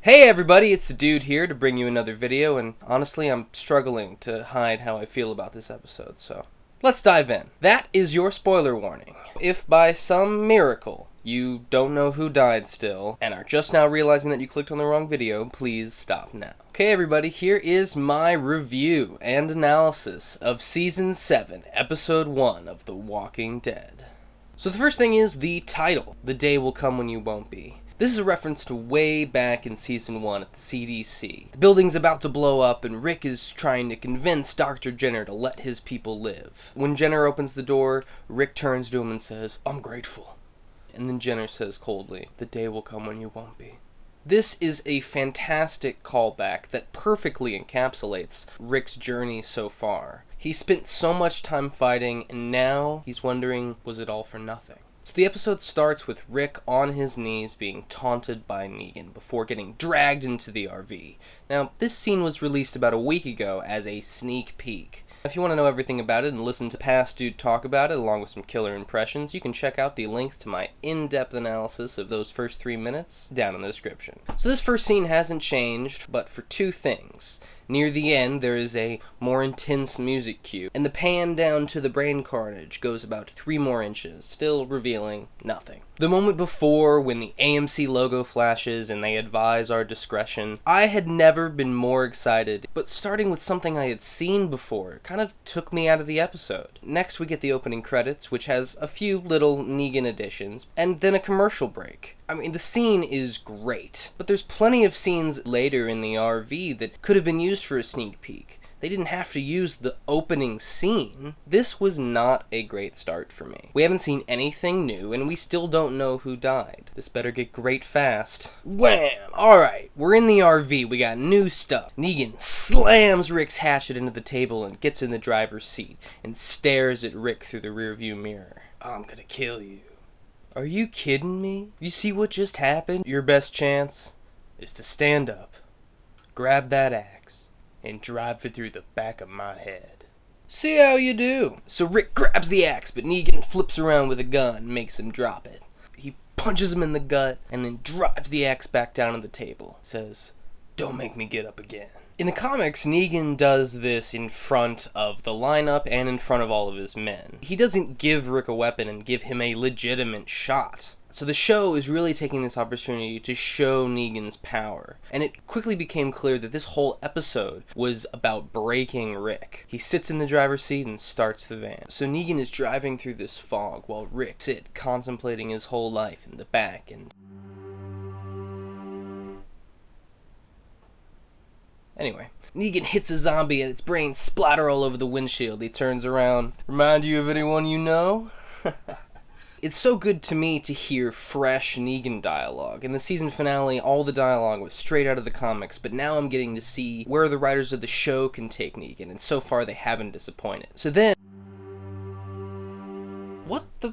Hey everybody, it's the dude here to bring you another video, and honestly I'm struggling to hide how I feel about this episode, so let's dive in. That is your spoiler warning. If by some miracle you don't know who died still, and are just now realizing that you clicked on the wrong video, please stop now. Okay everybody, here is my review and analysis of Season 7, Episode 1 of The Walking Dead. So the first thing is the title, The Day Will Come When You Won't Be. This is a reference to way back in Season 1 at the CDC. The building's about to blow up and Rick is trying to convince Dr. Jenner to let his people live. When Jenner opens the door, Rick turns to him and says, "I'm grateful." And then Jenner says coldly, "The day will come when you won't be." This is a fantastic callback that perfectly encapsulates Rick's journey so far. He spent so much time fighting and now he's wondering, was it all for nothing? So the episode starts with Rick on his knees being taunted by Negan before getting dragged into the RV. Now, this scene was released about a week ago as a sneak peek. If you want to know everything about it and listen to past dude talk about it along with some killer impressions, you can check out the link to my in-depth analysis of those first 3 minutes down in the description. So this first scene hasn't changed, but for two things. Near the end, there is a more intense music cue, and the pan down to the brain carnage goes about 3 more inches, still revealing nothing. The moment before, when the AMC logo flashes and they advise our discretion, I had never been more excited, but starting with something I had seen before kind of took me out of the episode. Next, we get the opening credits, which has a few little Negan additions, and then a commercial break. I mean, the scene is great, but there's plenty of scenes later in the RV that could have been used for a sneak peek. They didn't have to use the opening scene. This was not a great start for me. We haven't seen anything new, and we still don't know who died. This better get great fast. Wham! Alright, we're in the RV, we got new stuff. Negan slams Rick's hatchet into the table and gets in the driver's seat and stares at Rick through the rearview mirror. "I'm gonna kill you." Are you kidding me? You see what just happened? Your best chance is to stand up, grab that axe, and drive it through the back of my head. See how you do. So Rick grabs the axe, but Negan flips around with a gun and makes him drop it. He punches him in the gut and then drives the axe back down on the table. Says, "Don't make me get up again." In the comics, Negan does this in front of the lineup and in front of all of his men. He doesn't give Rick a weapon and give him a legitimate shot. So the show is really taking this opportunity to show Negan's power. And it quickly became clear that this whole episode was about breaking Rick. He sits in the driver's seat and starts the van. So Negan is driving through this fog while Rick sits contemplating his whole life in the back and... Anyway, Negan hits a zombie and its brains splatter all over the windshield. He turns around. "Remind you of anyone you know?" It's so good to me to hear fresh Negan dialogue. In the season finale, all the dialogue was straight out of the comics, but now I'm getting to see where the writers of the show can take Negan, and so far they haven't disappointed. So then... What the...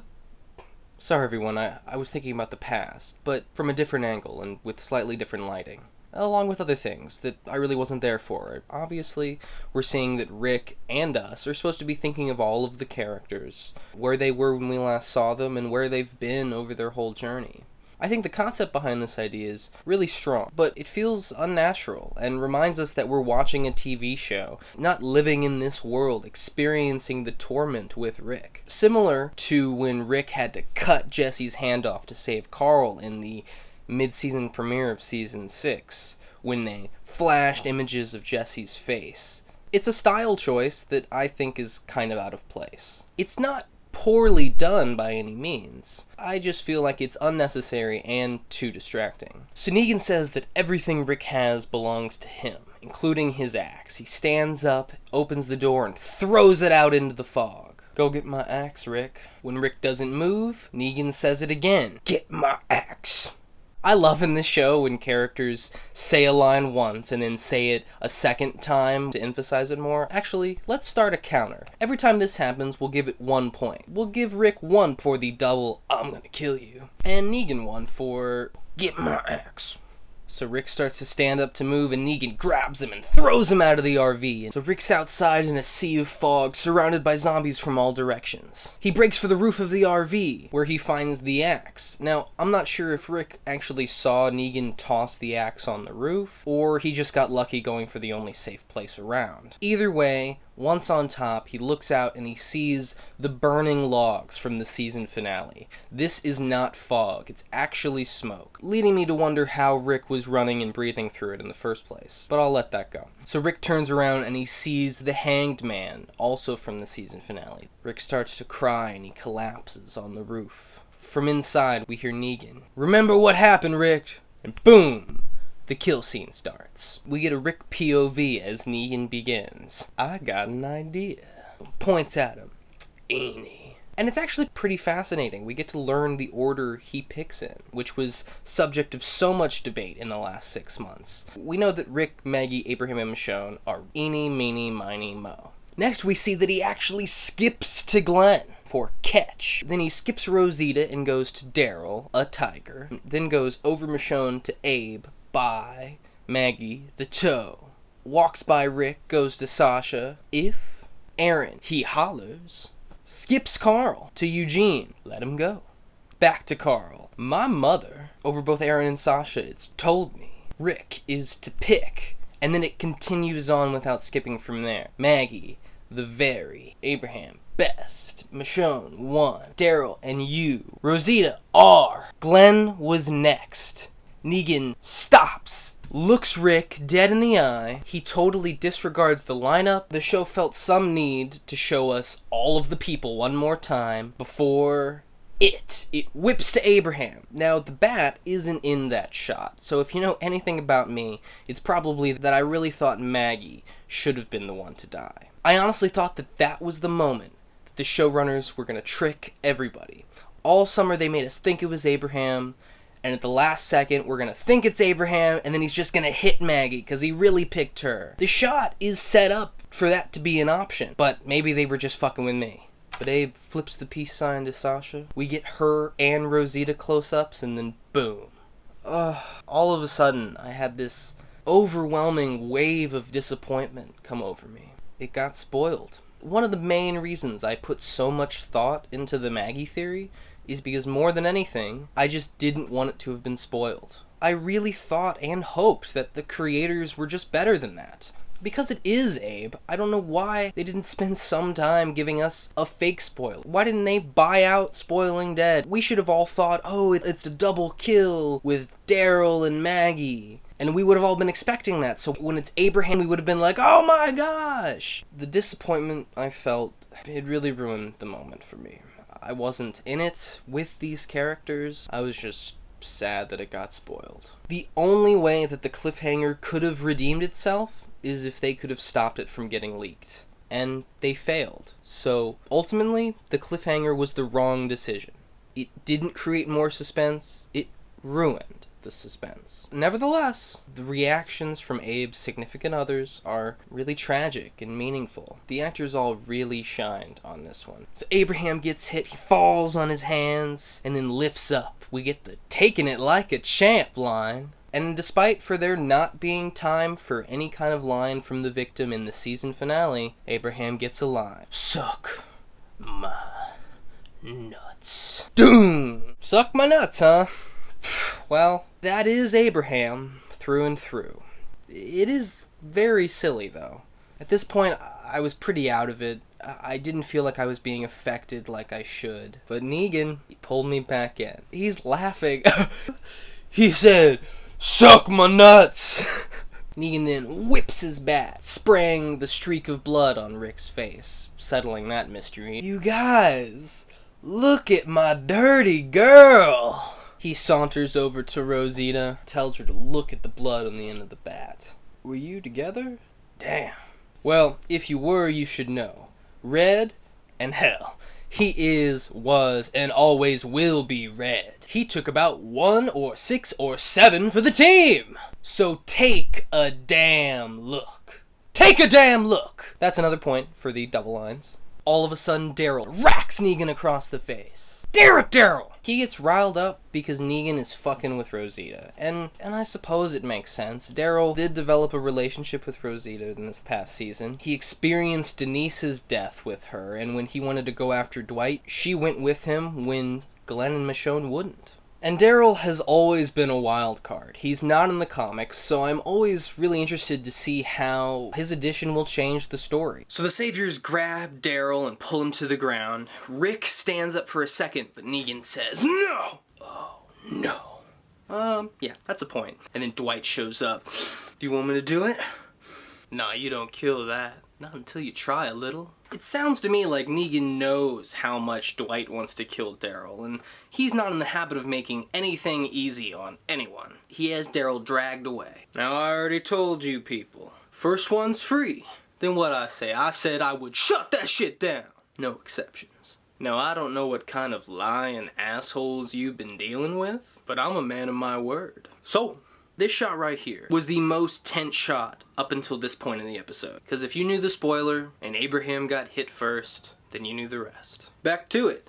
Sorry everyone, I was thinking about the past, but from a different angle and with slightly different lighting. Along with other things that I really wasn't there for. Obviously, we're seeing that Rick and us are supposed to be thinking of all of the characters, where they were when we last saw them, and where they've been over their whole journey. I think the concept behind this idea is really strong, but it feels unnatural, and reminds us that we're watching a TV show, not living in this world, experiencing the torment with Rick. Similar to when Rick had to cut Jesse's hand off to save Carl in the mid-season premiere of Season 6, when they flashed images of Jesse's face. It's a style choice that I think is kind of out of place. It's not poorly done by any means. I just feel like it's unnecessary and too distracting. So Negan says that everything Rick has belongs to him, including his axe. He stands up, opens the door, and throws it out into the fog. "Go get my axe, Rick." When Rick doesn't move, Negan says it again. "Get my axe." I love in this show when characters say a line once and then say it a second time to emphasize it more. Actually, let's start a counter. Every time this happens, we'll give it 1 point. We'll give Rick 1 for the double, "I'm gonna kill you," and Negan 1 for, "Get my axe." So Rick starts to stand up to move, and Negan grabs him and throws him out of the RV. And so Rick's outside in a sea of fog, surrounded by zombies from all directions. He breaks for the roof of the RV, where he finds the axe. Now, I'm not sure if Rick actually saw Negan toss the axe on the roof, or he just got lucky going for the only safe place around. Either way, once on top, he looks out and he sees the burning logs from the season finale. This is not fog, it's actually smoke, leading me to wonder how Rick was running and breathing through it in the first place, but I'll let that go. So Rick turns around and he sees the Hanged Man, also from the season finale. Rick starts to cry and he collapses on the roof. From inside, we hear Negan, "Remember what happened, Rick?" And boom! The kill scene starts. We get a Rick POV as Negan begins. "I got an idea." Points at him. "Eenie." And it's actually pretty fascinating. We get to learn the order he picks in, which was subject of so much debate in the last 6 months. We know that Rick, Maggie, Abraham, and Michonne are eeny, meeny, miny, mo. Next, we see that he actually skips to Glenn for catch. Then he skips Rosita and goes to Daryl, a tiger. Then goes over Michonne to Abe, by Maggie, the toe. Walks by Rick, goes to Sasha, if Aaron, he hollers. Skips Carl to Eugene, let him go. Back to Carl. My mother, over both Aaron and Sasha, it's told me Rick is to pick. And then it continues on without skipping from there. Maggie, the very, Abraham, best, Michonne, one, Daryl, and you. Rosita, R. Glenn was next. Negan stops, looks Rick dead in the eye. He totally disregards the lineup. The show felt some need to show us all of the people one more time before it whips to Abraham. Now, the bat isn't in that shot, so if you know anything about me, it's probably that I really thought Maggie should have been the one to die. I honestly thought that that was the moment that the showrunners were going to trick everybody. All summer they made us think it was Abraham, and at the last second, we're gonna think it's Abraham, and then he's just gonna hit Maggie, because he really picked her. The shot is set up for that to be an option, but maybe they were just fucking with me. But Abe flips the peace sign to Sasha. We get her and Rosita close-ups, and then boom. All of a sudden, I had this overwhelming wave of disappointment come over me. It got spoiled. One of the main reasons I put so much thought into the Maggie theory is because more than anything, I just didn't want it to have been spoiled. I really thought and hoped that the creators were just better than that. Because it is Abe, I don't know why they didn't spend some time giving us a fake spoil. Why didn't they buy out Spoiling Dead? We should have all thought, oh, it's a double kill with Daryl and Maggie. And we would have all been expecting that. So when it's Abraham, we would have been like, oh my gosh! The disappointment I felt, it really ruined the moment for me. I wasn't in it with these characters. I was just sad that it got spoiled. The only way that the cliffhanger could have redeemed itself is if they could have stopped it from getting leaked. And they failed. So ultimately, the cliffhanger was the wrong decision. It didn't create more suspense. It ruined the suspense. Nevertheless, the reactions from Abe's significant others are really tragic and meaningful. The actors all really shined on this one. So Abraham gets hit, he falls on his hands, and then lifts up. We get the "taking it like a champ" line. And despite for there not being time for any kind of line from the victim in the season finale, Abraham gets a line. Suck my nuts. Doom! Suck my nuts, huh? Well, that is Abraham through and through. It is very silly, though. At this point, I was pretty out of it. I didn't feel like I was being affected like I should. But Negan, he pulled me back in. He's laughing. He said, "Suck my nuts!" Negan then whips his bat, spraying the streak of blood on Rick's face, settling that mystery. "You guys, look at my dirty girl!" He saunters over to Rosita, tells her to look at the blood on the end of the bat. "Were you together?" "Damn." "Well, if you were, you should know. Red and hell. He is, was, and always will be red. He took about 1 or 6 or 7 for the team. So take a damn look. Take a damn look!" That's another point for the double lines. All of a sudden, Daryl racks Negan across the face. "Daryl! He gets riled up because Negan is fucking with Rosita, and I suppose it makes sense. Daryl did develop a relationship with Rosita in this past season. He experienced Denise's death with her, and when he wanted to go after Dwight, she went with him when Glenn and Michonne wouldn't. And Daryl has always been a wild card. He's not in the comics, so I'm always really interested to see how his addition will change the story. So the Saviors grab Daryl and pull him to the ground. Rick stands up for a second, but Negan says, "No!" Oh, no. Yeah, that's a point. And then Dwight shows up. "Do you want me to do it?" "Nah, you don't kill that. Not until you try a little." It sounds to me like Negan knows how much Dwight wants to kill Daryl, and he's not in the habit of making anything easy on anyone. He has Daryl dragged away. "Now I already told you people, first one's free." Then what I say? I said I would shut that shit down. No exceptions. Now I don't know what kind of lying assholes you've been dealing with, but I'm a man of my word. So, this shot right here was the most tense shot up until this point in the episode. Because if you knew the spoiler, and Abraham got hit first, then you knew the rest. Back to it.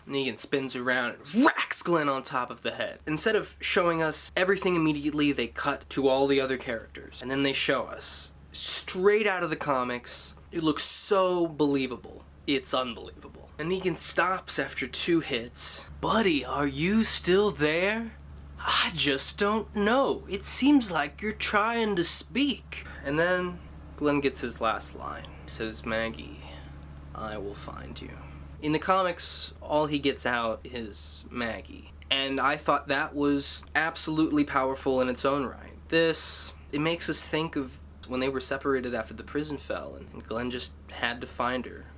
Negan spins around and racks Glenn on top of the head. Instead of showing us everything immediately, they cut to all the other characters. And then they show us, straight out of the comics, it looks so believable. It's unbelievable. And Negan stops after 2 hits. "Buddy, are you still there? I just don't know. It seems like you're trying to speak." And then Glenn gets his last line. He says, "Maggie, I will find you." In the comics, all he gets out is Maggie. And I thought that was absolutely powerful in its own right. It makes us think of when they were separated after the prison fell, and Glenn just had to find her.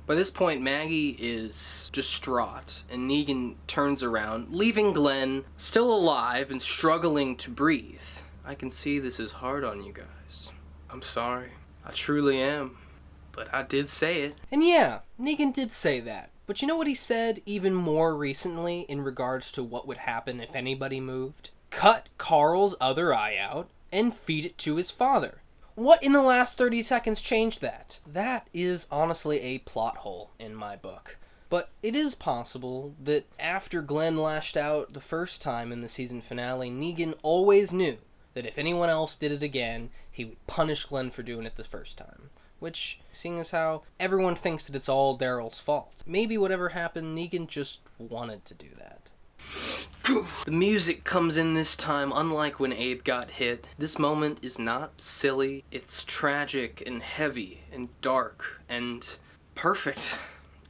By this point, Maggie is distraught, and Negan turns around, leaving Glenn still alive and struggling to breathe. "I can see this is hard on you guys. I'm sorry. I truly am. But I did say it." And yeah, Negan did say that. But you know what he said even more recently in regards to what would happen if anybody moved? Cut Carl's other eye out and feed it to his father. What in the last 30 seconds changed that? That is honestly a plot hole in my book. But it is possible that after Glenn lashed out the first time in the season finale, Negan always knew that if anyone else did it again, he would punish Glenn for doing it the first time. Which, seeing as how everyone thinks that it's all Daryl's fault, maybe whatever happened, Negan just wanted to do that. The music comes in this time, unlike when Abe got hit. This moment is not silly. It's tragic and heavy and dark and perfect,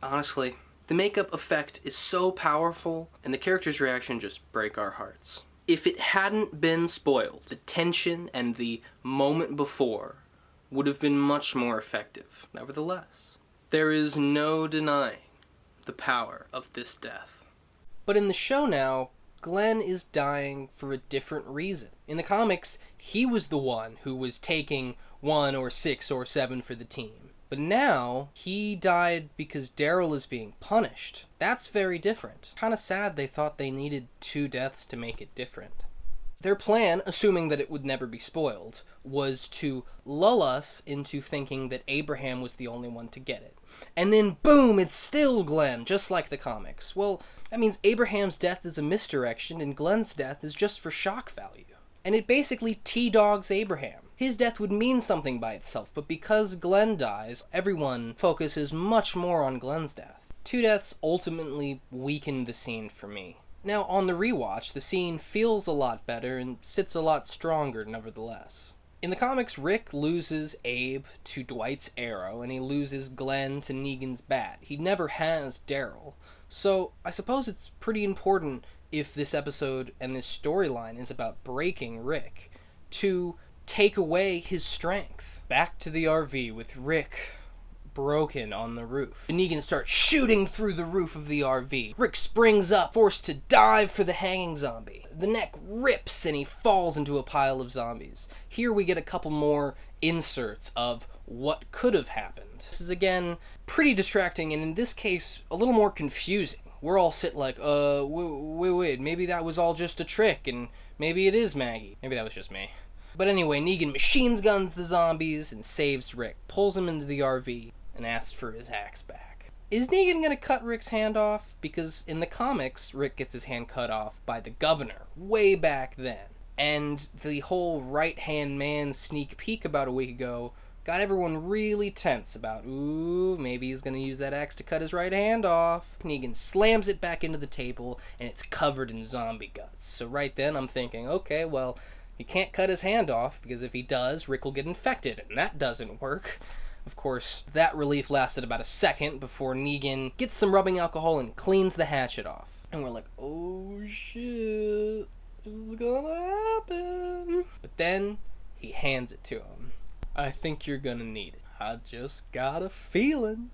honestly. The makeup effect is so powerful, and the character's reaction just break our hearts. If it hadn't been spoiled, the tension and the moment before would have been much more effective. Nevertheless, there is no denying the power of this death. But in the show now, Glenn is dying for a different reason. In the comics, he was the one who was taking 1 or 6 or 7 for the team. But now, he died because Daryl is being punished. That's very different. Kinda sad they thought they needed 2 deaths to make it different. Their plan, assuming that it would never be spoiled, was to lull us into thinking that Abraham was the only one to get it. And then boom, it's still Glenn, just like the comics. Well, that means Abraham's death is a misdirection and Glenn's death is just for shock value. And it basically T-dogs Abraham. His death would mean something by itself, but because Glenn dies, everyone focuses much more on Glenn's death. 2 deaths ultimately weakened the scene for me. Now, on the rewatch, the scene feels a lot better and sits a lot stronger nevertheless. In the comics, Rick loses Abe to Dwight's arrow, and he loses Glenn to Negan's bat. He never has Daryl. So, I suppose it's pretty important if this episode and this storyline is about breaking Rick, to take away his strength. Back to the RV with Rick broken on the roof. Negan starts shooting through the roof of the RV. Rick springs up, forced to dive for the hanging zombie. The neck rips and he falls into a pile of zombies. Here we get a couple more inserts of what could have happened. This is again pretty distracting and in this case a little more confusing. We're all sit like, wait, maybe that was all just a trick and maybe it is Maggie. Maybe that was just me. But anyway, Negan machine guns the zombies and saves Rick, pulls him into the RV, and asks for his axe back. is Negan gonna cut Rick's hand off? Because in the comics, Rick gets his hand cut off by the governor way back then. And the whole right-hand man sneak peek about a week ago got everyone really tense about, ooh, maybe he's gonna use that axe to cut his right hand off. Negan slams it back into the table, and it's covered in zombie guts. So right then I'm thinking, okay, well, he can't cut his hand off, because if he does, Rick will get infected, and that doesn't work. Of course, that relief lasted about a second before Negan gets some rubbing alcohol and cleans the hatchet off. And we're like, oh shit, this is gonna happen. But then, he hands it to him. I think you're gonna need it. I just got a feeling.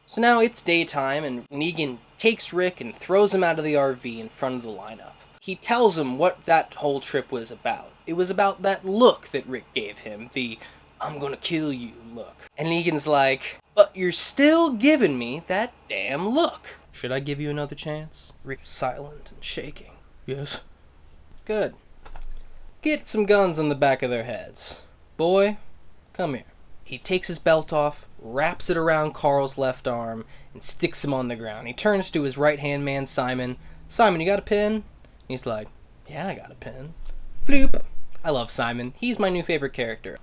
So now it's daytime, and Negan takes Rick and throws him out of the RV in front of the lineup. He tells him what that whole trip was about. It was about that look that Rick gave him, the I'm gonna kill you look. And Negan's like, but you're still giving me that damn look. Should I give you another chance? Rick's silent and shaking. Yes. Good. Get some guns on the back of their heads. Boy, come here. He takes his belt off, wraps it around Carl's left arm, and sticks him on the ground. He turns to his right-hand man, Simon. Simon, you got a pen? He's like, yeah, I got a pen. Floop. I love Simon. He's my new favorite character.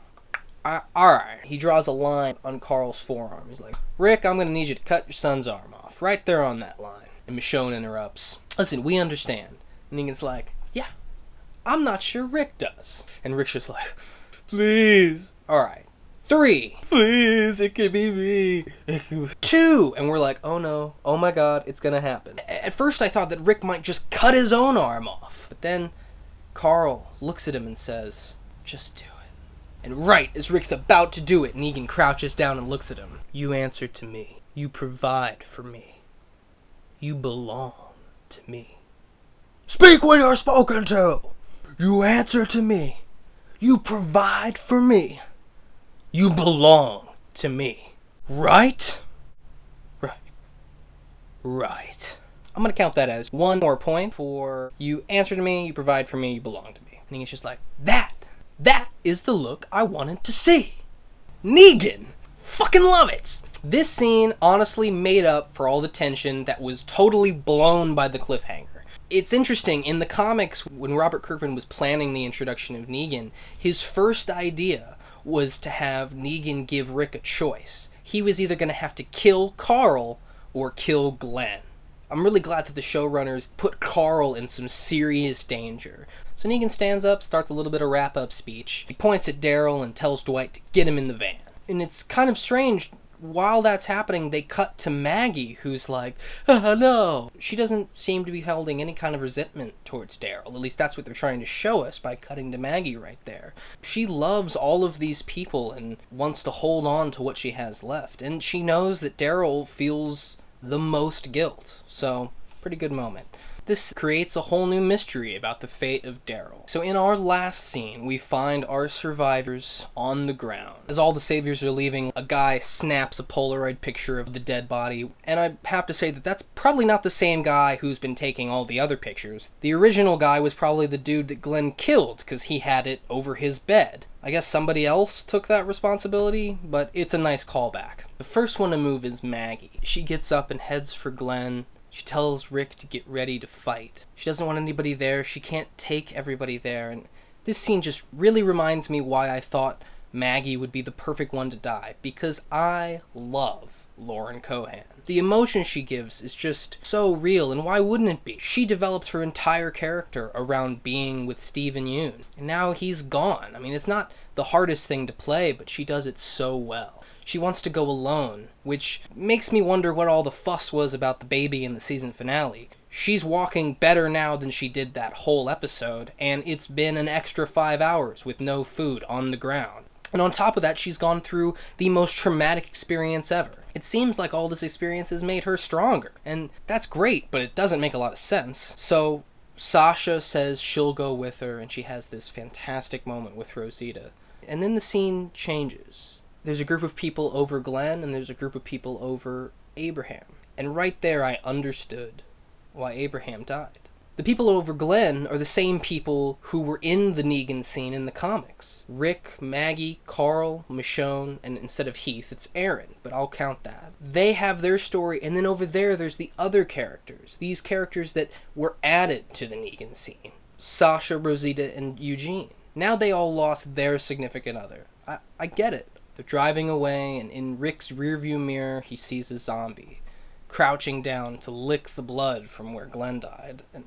Alright. He draws a line on Carl's forearm. He's like, Rick, I'm gonna need you to cut your son's arm off. Right there on that line. And Michonne interrupts. Listen, we understand. And Negan's like, yeah, I'm not sure Rick does. And Rick's just like, please. Alright. 3. Please, it could be me. 2. And we're like, oh no. Oh my god, it's gonna happen. At first I thought that Rick might just cut his own arm off. But then Carl looks at him and says, just do it. And right as Rick's about to do it, Negan crouches down and looks at him. You answer to me. You provide for me. You belong to me. Speak when you're spoken to. You answer to me. You provide for me. You belong to me. Right? Right. Right. I'm gonna count that as 1 more point for you answer to me, you provide for me, you belong to me. And Negan's just like, that is the look I wanted to see. Negan! Fucking love it! This scene honestly made up for all the tension that was totally blown by the cliffhanger. It's interesting, in the comics, when Robert Kirkman was planning the introduction of Negan, his first idea was to have Negan give Rick a choice. He was either going to have to kill Carl or kill Glenn. I'm really glad that the showrunners put Carl in some serious danger. So Negan stands up, starts a little bit of wrap-up speech. He points at Daryl and tells Dwight to get him in the van. And it's kind of strange, while that's happening, they cut to Maggie, who's like, no. She doesn't seem to be holding any kind of resentment towards Daryl. At least that's what they're trying to show us by cutting to Maggie right there. She loves all of these people and wants to hold on to what she has left. And she knows that Daryl feels the most guilt. So, pretty good moment. This creates a whole new mystery about the fate of Daryl. So in our last scene, we find our survivors on the ground. As all the saviors are leaving, a guy snaps a Polaroid picture of the dead body, and I have to say that that's probably not the same guy who's been taking all the other pictures. The original guy was probably the dude that Glenn killed, because he had it over his bed. I guess somebody else took that responsibility, but it's a nice callback. The first one to move is Maggie. She gets up and heads for Glenn. She tells Rick to get ready to fight. She doesn't want anybody there. She can't take everybody there. And this scene just really reminds me why I thought Maggie would be the perfect one to die. Because I love Lauren Cohan. The emotion she gives is just so real, and why wouldn't it be? She developed her entire character around being with Steven Yeun. And now he's gone. I mean, it's not the hardest thing to play, but she does it so well. She wants to go alone, which makes me wonder what all the fuss was about the baby in the season finale. She's walking better now than she did that whole episode, and it's been an extra 5 hours with no food on the ground. And on top of that, she's gone through the most traumatic experience ever. It seems like all this experience has made her stronger, and that's great, but it doesn't make a lot of sense. So Sasha says she'll go with her, and she has this fantastic moment with Rosita. And then the scene changes. There's a group of people over Glenn, and there's a group of people over Abraham. And right there I understood why Abraham died. The people over Glenn are the same people who were in the Negan scene in the comics. Rick, Maggie, Carl, Michonne, and instead of Heath, it's Aaron, but I'll count that. They have their story, and then over there's the other characters. These characters that were added to the Negan scene. Sasha, Rosita, and Eugene. Now they all lost their significant other. I get it. They're driving away, and in Rick's rearview mirror, he sees a zombie, crouching down to lick the blood from where Glenn died. And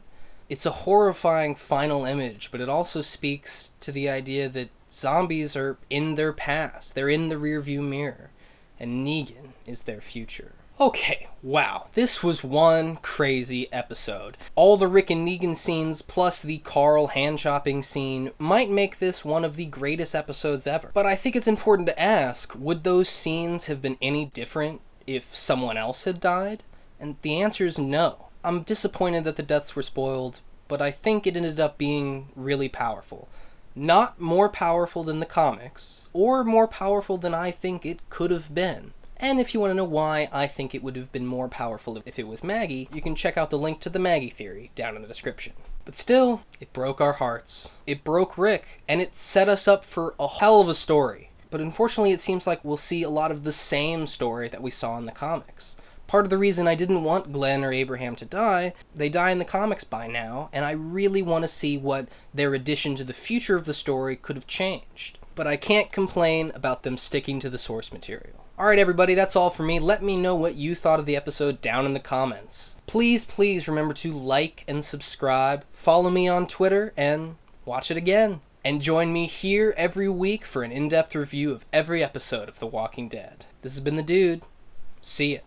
it's a horrifying final image, but it also speaks to the idea that zombies are in their past. They're in the rearview mirror, and Negan is their future. Okay, wow, this was one crazy episode. All the Rick and Negan scenes plus the Carl hand-chopping scene might make this one of the greatest episodes ever. But I think it's important to ask, would those scenes have been any different if someone else had died? And the answer is no. I'm disappointed that the deaths were spoiled, but I think it ended up being really powerful. Not more powerful than the comics, or more powerful than I think it could have been. And if you want to know why I think it would have been more powerful if it was Maggie, you can check out the link to the Maggie theory down in the description. But still, it broke our hearts. It broke Rick, and it set us up for a hell of a story. But unfortunately, it seems like we'll see a lot of the same story that we saw in the comics. Part of the reason I didn't want Glenn or Abraham to die, they die in the comics by now, and I really want to see what their addition to the future of the story could have changed. But I can't complain about them sticking to the source material. Alright everybody, that's all for me. Let me know what you thought of the episode down in the comments. Please remember to like and subscribe, follow me on Twitter, and watch it again. And join me here every week for an in-depth review of every episode of The Walking Dead. This has been The Dude. See ya.